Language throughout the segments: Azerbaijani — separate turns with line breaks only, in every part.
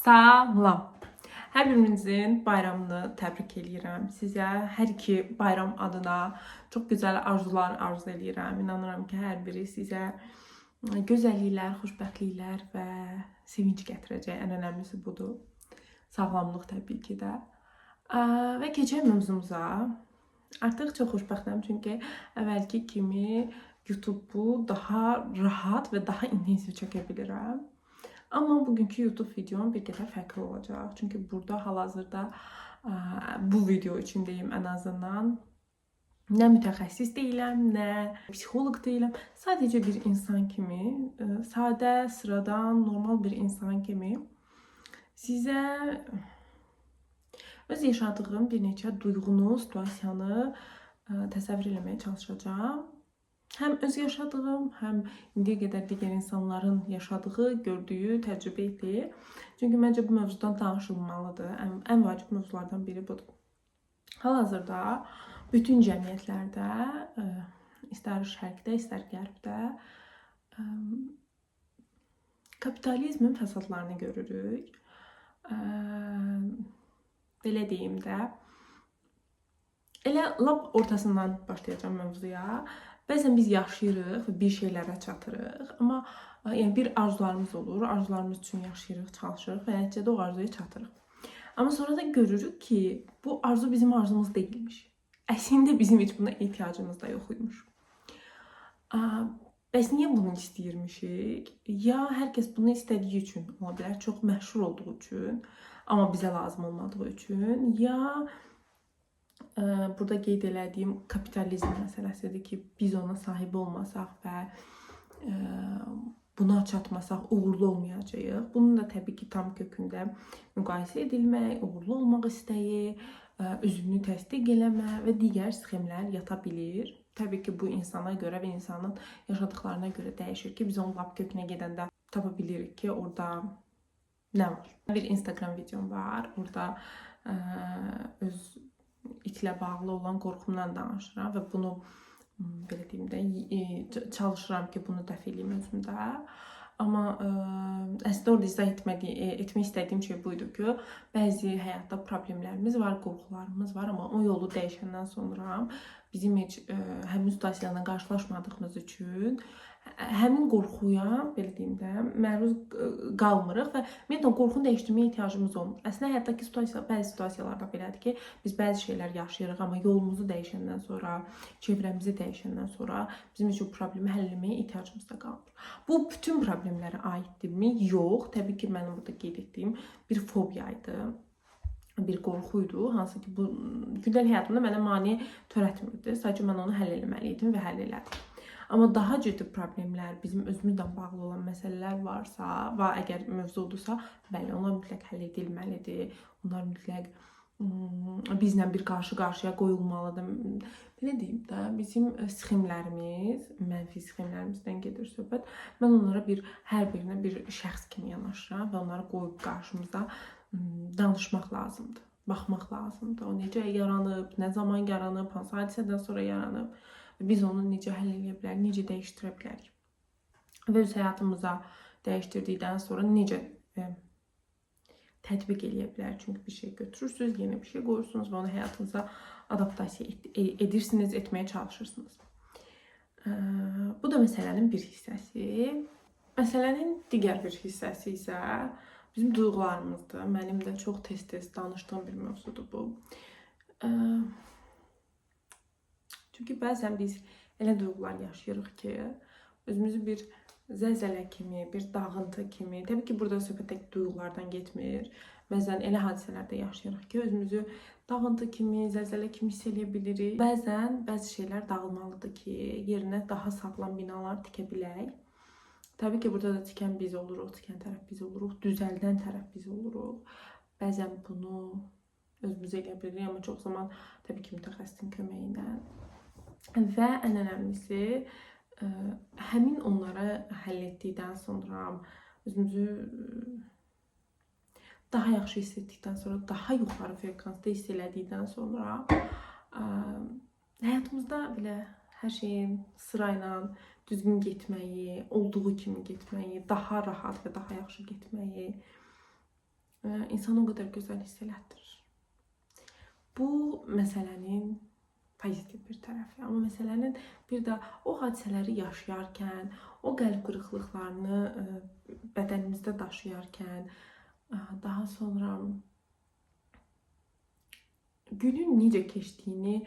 Salam. Hər birinizin bayramını təbrik edirəm. Sizə hər iki bayram adına çox gözəl arzular arzu edirəm. İnanıram ki, hər biri sizə gözəlliklər, xoşbəxtliklər və sevinc gətirəcək. Ən önəmlisi budur. Sağlamlıq təbii ki də. Və keçək mövzumuza. Artıq çox xoşbəxtəm çünki əvvəlki kimi YouTube-u daha rahat və daha intensiv çəkə bilirəm. Amma bugünkü YouTube videom bir qədər fərqli olacaq. Çünki burada hal-hazırda bu video üçün deyim ən azından nə mütəxəssis deyiləm, nə psixoloq deyiləm. Sadəcə bir insan kimi, sadə, sıradan, normal bir insan kimi sizə öz yaşadığım bir neçə duyğunu, situasiyanı təsəvvür eləməyə çalışacağam. Həm öz yaşadığım, həm indiyə qədər digər insanların yaşadığı, gördüyü, təcrübə etdiyi. Çünki məncə bu mövzudan danışılmalıdır. Ən vacib mövzulardan biri budur. Hal-hazırda bütün cəmiyyətlərdə, istər şərqdə, istər qərbdə kapitalizmin fəsadlarını görürük. Belə deyim də, elə lap ortasından başlayacağım mövzuya. Bəzən biz yaşayırıq və bir şeylərə çatırıq, amma yəni bir arzularımız olur, arzularımız üçün yaşayırıq, çalışırıq və nəticədə o arzuya çatırıq. Amma sonra da görürük ki, bu arzu bizim arzumuz deyilmiş. Əslində bizim heç buna ehtiyacımız da yox imiş. Bəs niyə bunu istəyirmişik? Ya hər kəs bunu istədiyi üçün ola bilər, çox məşhur olduğu üçün, amma bizə lazım olmadığı üçün, ya burada qeyd elədiyim kapitalizm məsələsidir ki, biz ona sahib olmasaq və buna çatmasaq uğurlu olmayacağıq. Bunun da təbii ki, tam kökündə müqayisə edilmək, uğurlu olmaq istəyi, özünü təsdiq eləmə və digər sxemlər yata bilir. Təbii ki, bu insana görə və insanın yaşadıqlarına görə dəyişir ki, biz onun lap kökünə gedəndə tapa bilirik ki, orada nə var. Bir Instagram videom var, orada öz itlə bağlı olan qorxumdan danışıram və bunu belə deyim də çalışıram ki, bunu dəf eləyim özümdə. Amma əslində orada izah etmək istədiyim şey buydu ki, bəzi həyatda problemlərimiz var, qorxularımız var, amma o yolu dəyişəndən sonra bizim heç həmin situasiyalarla qarşılaşmadığımız üçün həmin qorxuya, belə deyim də, məruz qalmırıq və ümumiyyətlə qorxunu dəyişdirməyə ehtiyacımız olmur. Əslində həyatdakı bəzi situasiyalarda belədir ki, biz bəzi şeylər yaşayırıq, amma yolumuzu dəyişəndən sonra, çevrəmizi dəyişəndən sonra bizim heç o problemi həll etməyə ehtiyacımız da qalmır. Bu bütün problemlərə aiddirmi? Yox. Təbii ki, mənim burada qeyd etdiyim bir fobiyaydı. Bir qorxuydu, hansı ki, bu gündəlik həyatımda mənə mane törətmirdi. Sadəcə mən onu həll etməli idim və həll elədim. Amma daha ciddi problemlər, bizim özümüzlə bağlı olan məsələlər varsa və əgər mövzudursa, bəli, onlar mütləq həll edilməlidir. Onlar mütləq bizlə bir qarşı-qarşıya qoyulmalıdır. Belə deyim də, bizim sxemlərimiz, mənfi sxemlərimizdən gedir söhbət. Mən onlara hər birinə bir şəxs kimi yanaşıram və onları qoyub qarşımıza danışmaq lazımdır, baxmaq lazımdır. O necə yaranıb, nə zaman yaranıb, hansı hadisədən sonra yaranıb. Biz onu necə həll edə bilərik, necə dəyişdirə bilərik. Və öz həyatımıza dəyişdirdikdən sonra necə tətbiq eləyə bilərik. Çünki bir şey götürürsünüz, yeni bir şey qoyursunuz və onu həyatınıza adaptasiya edirsiniz, etməyə çalışırsınız. Bu da məsələnin bir hissəsi. Məsələnin digər bir hissəsi isə bizim duyğularımızdır. Mənim də çox tez-tez danışdığım bir mövzudur bu. Çünki bəzən biz elə duyğular yaşayırıq ki, özümüzü bir zəlzələ kimi, bir dağıntı kimi, təbii ki, burada söhbət duyğulardan getmir. Bəzən elə hadisələrdə yaşayırıq ki, özümüzü dağıntı kimi, zəlzələ kimi hiss eləyə bilirik. Bəzən bəzi şeylər dağılmalıdır ki, yerinə daha sağlam binalar tikə bilək. Təbii ki, burada da tikən biz oluruq, tikən tərəf biz oluruq, düzəldən tərəf biz oluruq. Bəzən bunu özümüzə elə bilirik, amma çox zaman təbii ki, mütəxəssisin köməyi ilə. Və ən önəmlisi, həmin onları həll etdikdən sonra, özümüzü daha yaxşı hiss etdikdən sonra, daha yuxarı frekansda hiss elədikdən sonra həyatımızda belə hər şeyin sırayla düzgün getməyi, olduğu kimi getməyi, daha rahat və daha yaxşı getməyi insanı o qədər gözəl hiss elətdirir. Bu məsələnin pozitiv bir tərəfi. Amma məsələnin bir də o hadisələri yaşayarkən, o qəlb qırıqlıqlarını bədənimizdə daşıyarkən, daha sonra günün necə keçdiyini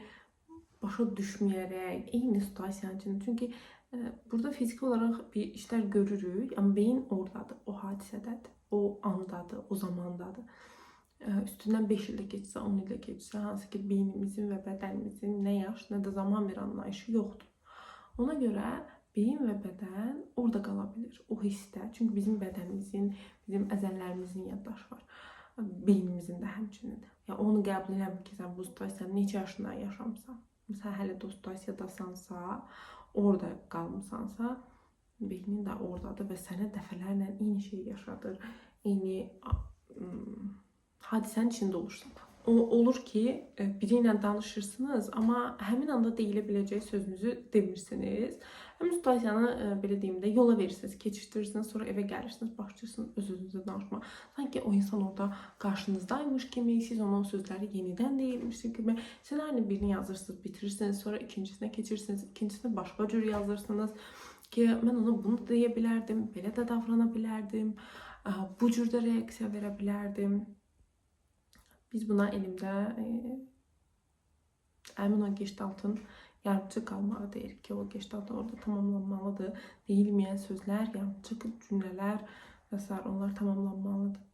başa düşməyərək, eyni situasiyanın içində. Çünki burada fiziki olaraq bir işlər görürük, amma beyin oradadır, o hadisədədir, o andadır, o zamandadır. Üstündən 5 il də keçsə, 10 il də keçsə, hansı ki beynimizin və bədənimizin nə yaş, nə də zaman bir anlayışı yoxdur. Ona görə beyin və bədən orada qala bilir, o hissdə. Çünki bizim bədənimizin, bizim əzələlərimizin yaddaşı var. Beynimizin də həmçinin. Ya onu qəbul edirəm ki, sən bu situasiyanı neçə yaşında yaşamısan. Məsələn, hələ də o situasiyadasansa, orada qalmısansa, beynin də oradadır və sənə dəfələrlə eyni şeyi yaşadır, eyni hadisənin içində olursan. Olur ki, biri ilə danışırsınız, amma həmin anda deyilə biləcək sözünüzü demirsiniz. Həmin situasiyanı, belə deyim də, yola verirsiniz, keçirdirirsiniz, sonra evə gəlirsiniz, başlayırsınız öz-özünüzə danışmağa. Sanki o insan orada qarşınızdaymış kimi, siz ona o sözləri yenidən deyilmişsiniz kimi. Ssenarini birini yazırsınız, bitirirsiniz, sonra ikincisinə keçirsiniz, ikincisini başqa cür yazırsınız ki, mən ona bunu deyə bilərdim, belə də davrana bilərdim, bu cür də reaksiya verə bilərdim. Biz buna elmdə həmin o gestalt yardımcı qalmağı deyirik ki, o gestalt orada tamamlanmalıdır. Deyilməyən sözlər, yardımcı cümlələr və s. onlar tamamlanmalıdır.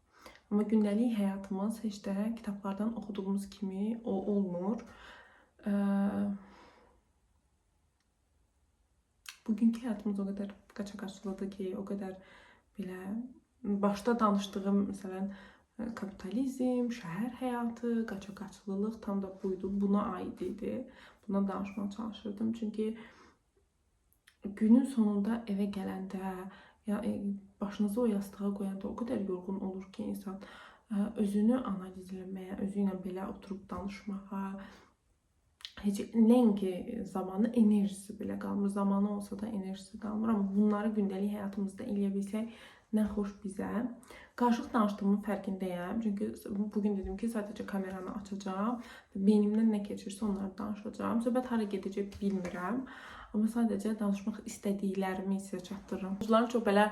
Amma gündəlik həyatımız heç də kitablardan oxuduğumuz kimi o olmur. Bugünkü həyatımız o qədər qaçaqaçlıdır ki, o qədər belə başda danışdığım, məsələn, kapitalizm, şəhər həyatı, qaçaqaçlılıq tam da buydu, buna aid idi. Buna danışmağa çalışırdım. Çünki günün sonunda evə gələndə, ya başınızı o yastığa qoyanda o qədər yorğun olur ki, insan özünü analiz etməyə, özü ilə belə oturub danışmağa, heç nəinki zamanı, enerjisi belə qalmır. Zamanı olsa da enerjisi qalmır. Amma bunları gündəlik həyatımızda eləyə bilsək, nə xoş bizə. Qarşılıq danışdığımın fərqindəyəm. Çünki bugün dedim ki, sadəcə kameranı açacağam. Beynimdən nə keçirsə onları danışacağam. Söhbət hara gedəcək bilmirəm. Amma sadəcə danışmaq istədiklərimi sizə çatdırıram. Bunların çox belə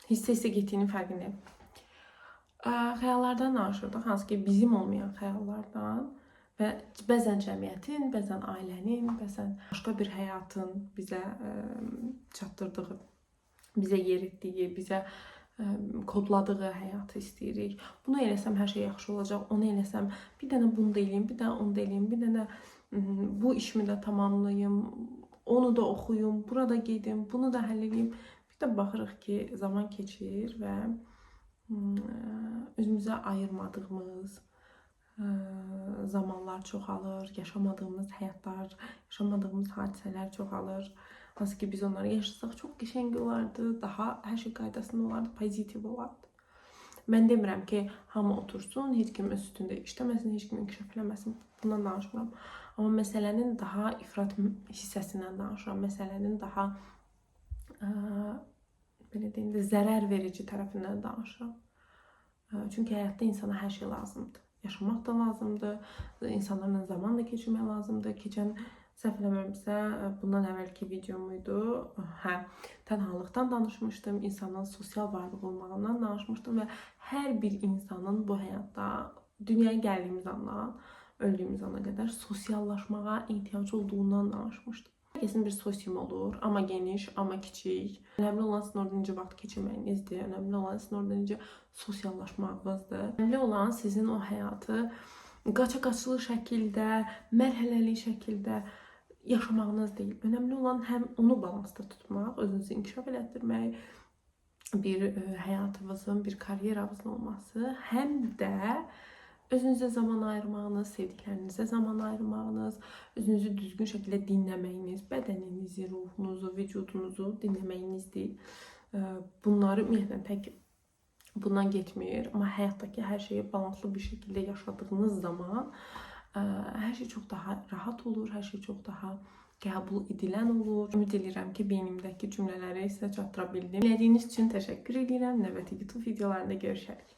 hissə-hissə getdiyinin fərqindəyəm. Xəyallardan danışırdıq, hansı ki bizim olmayan xəyallardan. Və bəzən cəmiyyətin, bəzən ailənin, bəzən başqa bir həyatın bizə çatdırdığı, bizə yer etdiyi, bizə kodladığı həyatı istəyirik. Bunu eləsəm hər şey yaxşı olacaq, onu eləsəm bir dənə bunu da eləyim, bir dənə onu da eləyim, bir dənə bu işimi də tamamlayım, onu da oxuyum, burada gedim, bunu da həll edeyim. Bir də baxırıq ki, zaman keçir və özümüzə ayırmadığımız zamanlar çoxalır, yaşamadığımız həyatlar, yaşamadığımız hadisələr çoxalır. Hansı ki biz onları yaşasaq çox qəşəng olardı, daha hər şey qaydasında olardı, pozitiv olardı. Mən demirəm ki, hamı otursun, heç kim öz üstündə işləməsin, heç kim inkişaf eləməsin. Bundan danışmıram. Amma məsələnin daha ifrat hissəsindən danışıram. Məsələnin daha belə deyim də, zərər verici tərəfindən danışıram. Çünki həyatda insana hər şey lazımdır. Yaşamaq da lazımdır, insanlarla zaman da keçirmək lazımdır. Keçən səhv eləmirəmsə, bundan əvvəlki videomuydu. Tənhalıqdan danışmışdım, insanın sosial varlıq olmağından danışmışdım və hər bir insanın bu həyatda dünyaya gəldiyimiz andan, öldüyümüz ana qədər sosiallaşmağa ehtiyac olduğundan danışmışdım. Herkesin bir sosium olur, amma geniş, amma kiçik. Önemli olan sizin orada necə vaxt keçirməyinizdir, önemli olan sizin orada necə sosiallaşmağınızdır. Önemli olan sizin o həyatı qaçaqaçlı şəkildə, mərhələli şəkildə yaşamağınız deyil. Önemli olan həm onu balansda tutmaq, özünüzü inkişaf elətdirmək, bir həyatınızın, bir karyeranızın olması, həm də özünüzə zaman ayırmağınız, sevdiklərinizə zaman ayırmağınız, özünüzü düzgün şəkildə dinləməyiniz, bədəninizi, ruhunuzu, vücudunuzu dinləməyinizdir. Bunları ümumiyyətlə tək bundan getmir, amma həyatdakı hər şeyi balanslı bir şəkildə yaşadığınız zaman hər şey çox daha rahat olur, hər şey çox daha qəbul edilən olur. Ümid edirəm ki, beynimdəki cümlələri sizə çatdıra bildim. Dinlədiyiniz üçün təşəkkür edirəm. Növbəti YouTube videolarında görüşərik.